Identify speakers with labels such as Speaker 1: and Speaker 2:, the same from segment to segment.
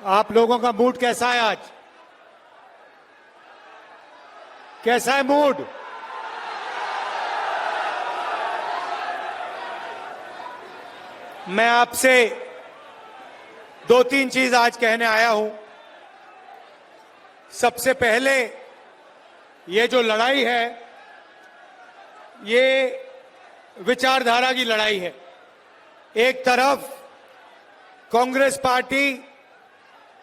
Speaker 1: आप लोगों का मूड कैसा है आज? कैसा है मूड? मैं आपसे दो तीन चीज आज कहने आया हूं। सबसे पहले, ये जो लड़ाई है, ये विचारधारा की लड़ाई है। एक तरफ कांग्रेस पार्टी,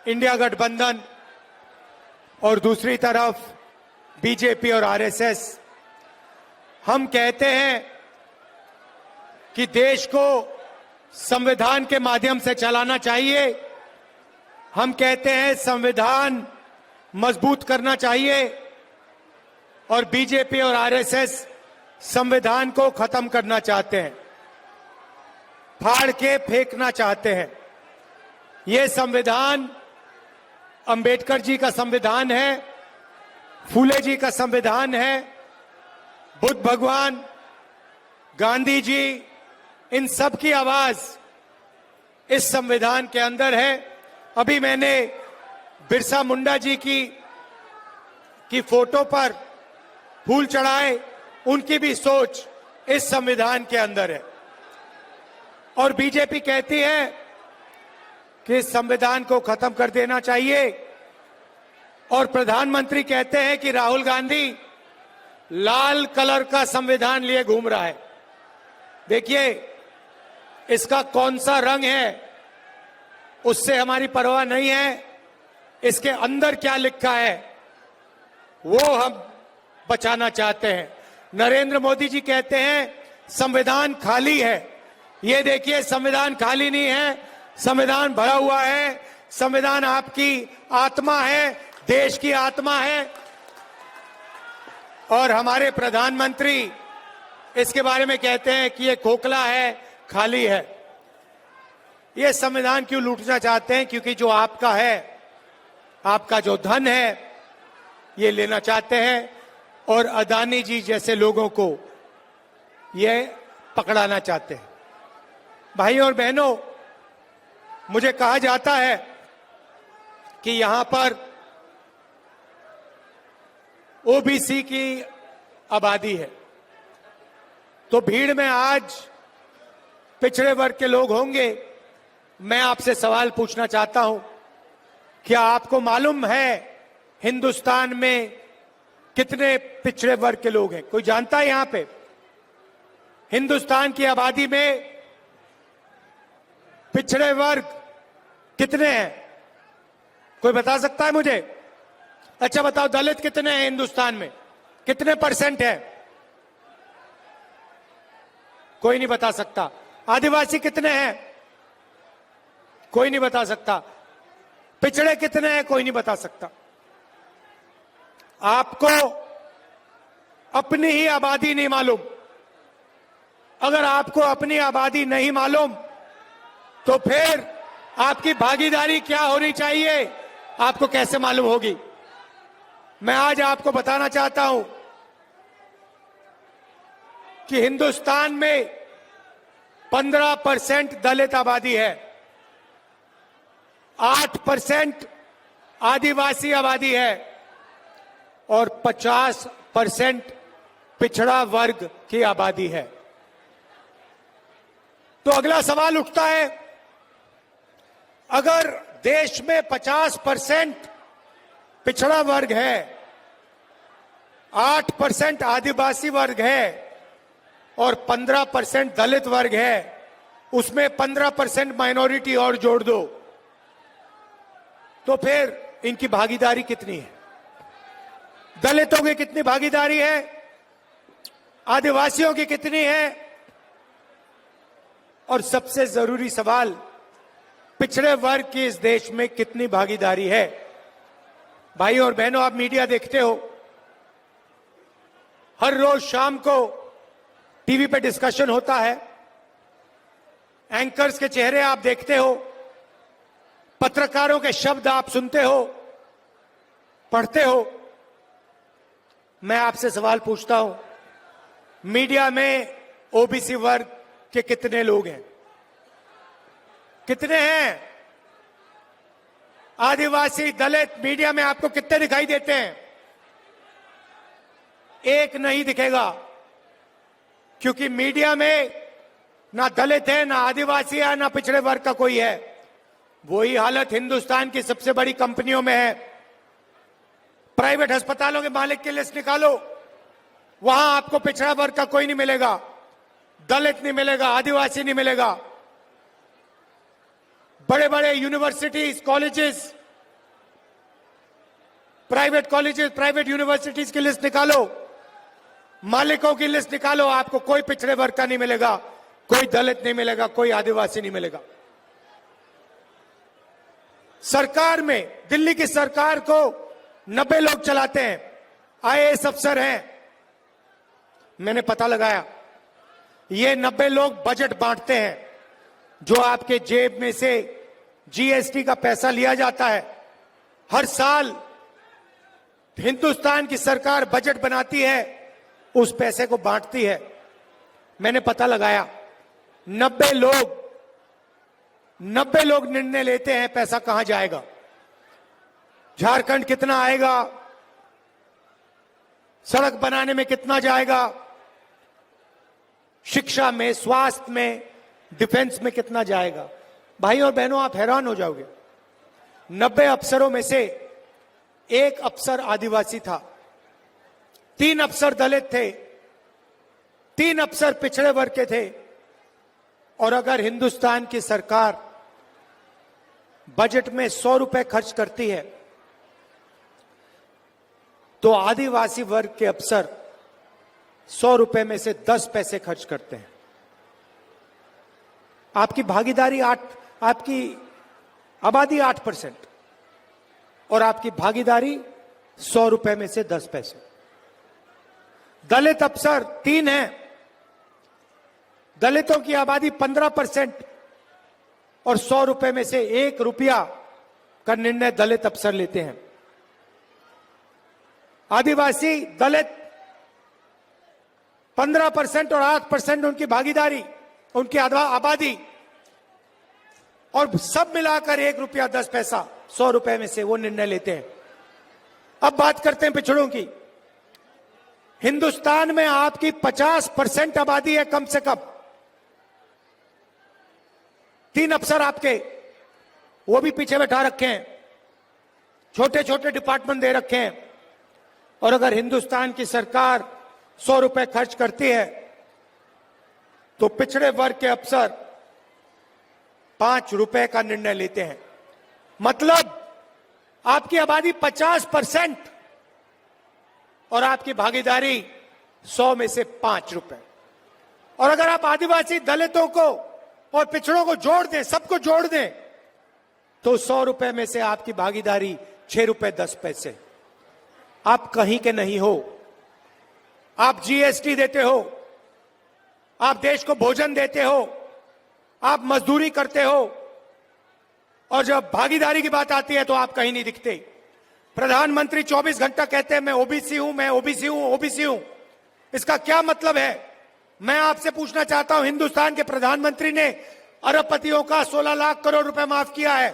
Speaker 1: इंडिया गठबंधन, और दूसरी तरफ बीजेपी और आरएसएस। हम कहते हैं कि देश को संविधान के माध्यम से चलाना चाहिए। हम कहते हैं संविधान मजबूत करना चाहिए, और बीजेपी और आरएसएस संविधान को खत्म करना चाहते हैं, फाड़ के फेंकना चाहते हैं। ये संविधान अंबेडकर जी का संविधान है, फूले जी का संविधान है, बुद्ध भगवान, गांधी जी, इन सब की आवाज इस संविधान के अंदर है। अभी मैंने बिरसा मुंडा जी की फोटो पर फूल चढ़ाए, उनकी भी सोच इस संविधान के अंदर है। और बीजेपी कहती है कि इस संविधान को खत्म कर देना चाहिए, और प्रधानमंत्री कहते हैं कि राहुल गांधी लाल कलर का संविधान लिए घूम रहा है। देखिए, इसका कौन सा रंग है उससे हमारी परवाह नहीं है, इसके अंदर क्या लिखा है वो हम बचाना चाहते हैं। नरेंद्र मोदी जी कहते हैं संविधान खाली है। ये देखिए, संविधान खाली नहीं है, संविधान भरा हुआ है। संविधान आपकी आत्मा है, देश की आत्मा है। और हमारे प्रधानमंत्री इसके बारे में कहते हैं कि ये खोखला है, खाली है। ये संविधान क्यों लूटना चाहते हैं? क्योंकि जो आपका है, आपका जो धन है, ये लेना चाहते हैं, और अदानी जी जैसे लोगों को ये पकड़ाना चाहते हैं। भाई और बहनों, मुझे कहा जाता है कि यहां पर ओबीसी की आबादी है, तो भीड़ में आज पिछड़े वर्ग के लोग होंगे। मैं आपसे सवाल पूछना चाहता हूं, क्या आपको मालूम है हिंदुस्तान में कितने पिछड़े वर्ग के लोग हैं? कोई जानता है? यहां पे हिंदुस्तान की आबादी में पिछड़े वर्ग कितने हैं? कोई बता सकता है मुझे? अच्छा बताओ, दलित कितने हैं हिंदुस्तान में? कितने परसेंट है? कोई नहीं बता सकता। आदिवासी कितने हैं? कोई नहीं बता सकता। पिछड़े कितने हैं? कोई नहीं बता सकता। आपको अपनी ही आबादी नहीं मालूम। अगर आपको अपनी आबादी नहीं मालूम, तो फिर आपकी भागीदारी क्या होनी चाहिए, आपको कैसे मालूम होगी? मैं आज आपको बताना चाहता हूं कि हिंदुस्तान में 15% दलित आबादी है, 8% आदिवासी आबादी है, और 50% पिछड़ा वर्ग की आबादी है। तो अगला सवाल उठता है, अगर देश में 50% पिछड़ा वर्ग है, 8% आदिवासी वर्ग है, और 15% दलित वर्ग है, उसमें 15% माइनॉरिटी और जोड़ दो, तो फिर इनकी भागीदारी कितनी है? दलितों की कितनी भागीदारी है? आदिवासियों की कितनी है? और सबसे जरूरी सवाल, पिछड़े वर्ग की इस देश में कितनी भागीदारी है? भाई और बहनों, आप मीडिया देखते हो, हर रोज शाम को टीवी पे डिस्कशन होता है, एंकर्स के चेहरे आप देखते हो, पत्रकारों के शब्द आप सुनते हो, पढ़ते हो। मैं आपसे सवाल पूछता हूं, मीडिया में ओबीसी वर्ग के कितने लोग हैं? कितने हैं? आदिवासी, दलित मीडिया में आपको कितने दिखाई देते हैं? एक नहीं दिखेगा, क्योंकि मीडिया में ना दलित है, ना आदिवासी है, ना पिछड़े वर्ग का कोई है। वही हालत हिंदुस्तान की सबसे बड़ी कंपनियों में है। प्राइवेट अस्पतालों के मालिक की लिस्ट निकालो, वहां आपको पिछड़ा वर्ग का कोई नहीं मिलेगा, दलित नहीं मिलेगा, आदिवासी नहीं मिलेगा। बड़े बड़े universities, colleges, private colleges, private universities की लिस्ट निकालो, मालिकों की लिस्ट निकालो, आपको कोई पिछड़े वर्ग का नहीं मिलेगा, कोई दलित नहीं मिलेगा, कोई आदिवासी नहीं मिलेगा। सरकार में, दिल्ली की सरकार को 90 लोग चलाते हैं, आईएएस अफसर हैं। मैंने पता लगाया, ये 90 लोग बजट बांटते हैं। जो आपके जेब में से जीएसटी का पैसा लिया जाता है, हर साल हिंदुस्तान की सरकार बजट बनाती है, उस पैसे को बांटती है। मैंने पता लगाया, 90 लोग निर्णय लेते हैं पैसा कहां जाएगा, झारखंड कितना आएगा, सड़क बनाने में कितना जाएगा, शिक्षा में, स्वास्थ्य में, डिफेंस में कितना जाएगा। भाई और बहनों, आप हैरान हो जाओगे। 90 अफसरों में से एक अफसर आदिवासी था, 3 अफसर दलित थे, 3 अफसर पिछड़े वर्ग के थे। और अगर हिंदुस्तान की सरकार बजट में 100 रुपए खर्च करती है, तो आदिवासी वर्ग के अफसर 100 रुपए में से 10 पैसे खर्च करते हैं। आपकी भागीदारी आपकी आबादी 8% और आपकी भागीदारी 100 रुपए में से 10 पैसे। दलित अफसर 3 हैं, दलितों की आबादी 15% और 100 रुपए में से 1 रुपया का निर्णय दलित अफसर लेते हैं। आदिवासी, दलित 15% और 8% उनकी भागीदारी, उनकी आबादी, और सब मिलाकर 1 रुपया 10 पैसा 100 रुपए में से वो निर्णय लेते हैं। अब बात करते हैं पिछड़ों की। हिंदुस्तान में आपकी 50% आबादी है कम से कम। 3 अफसर आपके, वो भी पीछे बैठा रखे हैं, छोटे छोटे डिपार्टमेंट दे रखे हैं। और अगर हिंदुस्तान की सरकार 100 रुपए खर्च करती है, तो पिछड़े वर्ग के अफसर 5 रुपए का निर्णय लेते हैं। मतलब आपकी आबादी 50% और आपकी भागीदारी 100 में से 5 रुपए। और अगर आप आदिवासी, दलितों को और पिछड़ों को जोड़ दें, सबको जोड़ दें, तो 100 रुपए में से आपकी भागीदारी 6 रुपए 10 पैसे। आप कहीं के नहीं हो। आप जीएसटी देते हो, आप देश को भोजन देते हो, आप मजदूरी करते हो, और जब भागीदारी की बात आती है तो आप कहीं नहीं दिखते। प्रधानमंत्री 24 घंटा कहते हैं मैं ओबीसी हूं, मैं ओबीसी हूं, ओबीसी हूं। इसका क्या मतलब है? मैं आपसे पूछना चाहता हूं, हिंदुस्तान के प्रधानमंत्री ने अरबपतियों का 16 लाख करोड़ रुपए माफ किया है,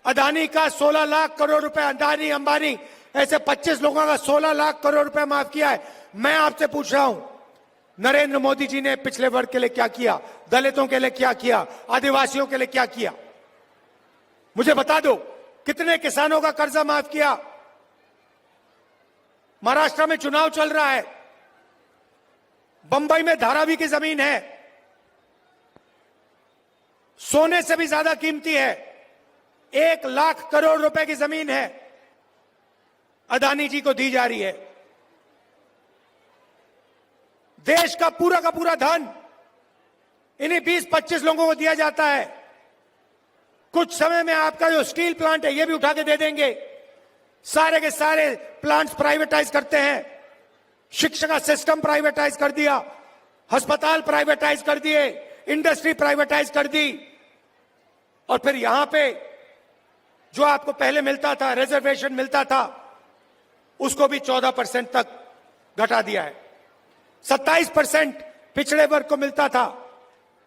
Speaker 1: अदानी का 16 लाख करोड़ रुपए, अदानी, अंबानी, ऐसे 25 लोगों का 16 लाख करोड़ रुपए माफ किया है। मैं आपसे पूछ रहा हूं, नरेंद्र मोदी जी ने पिछले वर्ग के लिए क्या किया, दलितों के लिए क्या किया, आदिवासियों के लिए क्या किया? मुझे बता दो, कितने किसानों का कर्जा माफ किया? महाराष्ट्र में चुनाव चल रहा है, बंबई में धारावी की जमीन है, सोने से भी ज्यादा कीमती है, 1 लाख करोड़ रुपए की जमीन है, अदानी जी को दी जा रही है। देश का पूरा धन इन्हीं 20-25 लोगों को दिया जाता है। कुछ समय में आपका जो स्टील प्लांट है, ये भी उठा के दे देंगे। सारे के सारे प्लांट्स प्राइवेटाइज करते हैं। शिक्षा का सिस्टम प्राइवेटाइज कर दिया, अस्पताल प्राइवेटाइज कर दिए, इंडस्ट्री प्राइवेटाइज कर दी, और फिर यहां पे जो आपको पहले मिलता था, रिजर्वेशन मिलता था, उसको भी 14% तक घटा दिया है। 27% पिछड़े वर्ग को मिलता था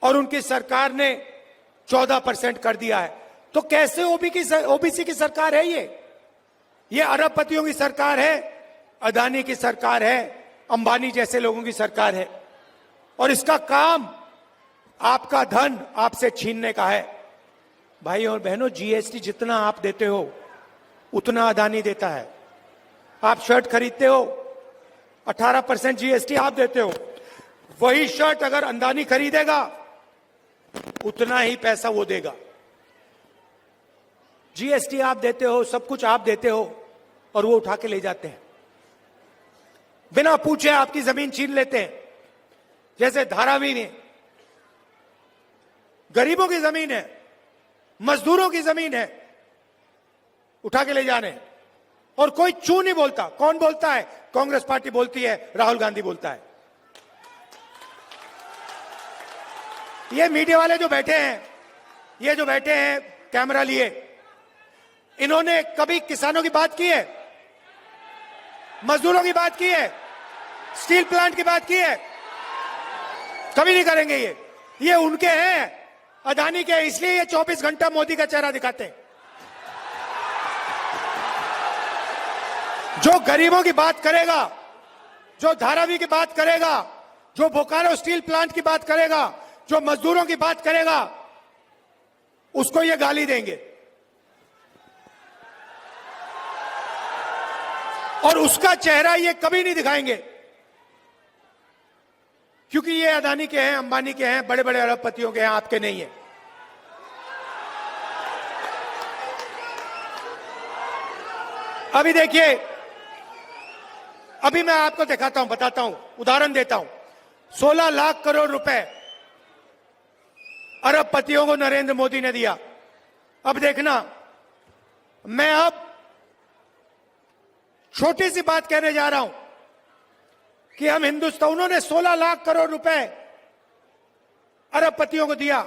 Speaker 1: और उनकी सरकार ने 14% कर दिया है। तो कैसे ओबीसी की सरकार है ये अरबपतियों की सरकार है, अदानी की सरकार है, अंबानी जैसे लोगों की सरकार है। और इसका काम आपका धन आपसे छीनने का है। भाई और बहनों, जीएसटी जितना आप देते हो उतना अदानी देता है। आप शर्ट खरीदते हो, 18% जीएसटी आप देते हो। वही शर्ट अगर अदानी खरीदेगा उतना ही पैसा वो देगा। जीएसटी आप देते हो, सब कुछ आप देते हो, और वो उठा के ले जाते हैं। बिना पूछे आपकी जमीन छीन लेते हैं। जैसे धारावी में गरीबों की जमीन है, मजदूरों की जमीन है, उठा के ले जाने, और कोई चू नहीं बोलता। कौन बोलता है? कांग्रेस पार्टी बोलती है, राहुल गांधी बोलता है। ये मीडिया वाले जो बैठे हैं, ये जो बैठे हैं कैमरा लिए, इन्होंने कभी किसानों की बात की है? मजदूरों की बात की है? स्टील प्लांट की बात की है? कभी नहीं करेंगे। ये उनके हैं, अदानी के, इसलिए ये 24 घंटा मोदी का चेहरा दिखाते हैं। जो गरीबों की बात करेगा, जो धारावी की बात करेगा, जो बोकारो स्टील प्लांट की बात करेगा, जो मजदूरों की बात करेगा, उसको ये गाली देंगे। और उसका चेहरा ये कभी नहीं दिखाएंगे, क्योंकि ये अदानी के हैं, अंबानी के हैं, बड़े बड़े अरबपतियों के हैं, आपके नहीं है। अभी देखिए, अभी मैं आपको दिखाता हूं, बताता हूं, उदाहरण देता हूं। 16 लाख करोड़ रुपए अरबपतियों को नरेंद्र मोदी ने दिया। अब देखना, मैं अब छोटी सी बात कहने जा रहा हूं कि हम हिंदुस्तान, उन्होंने 16 लाख करोड़ रुपए अरबपतियों को दिया।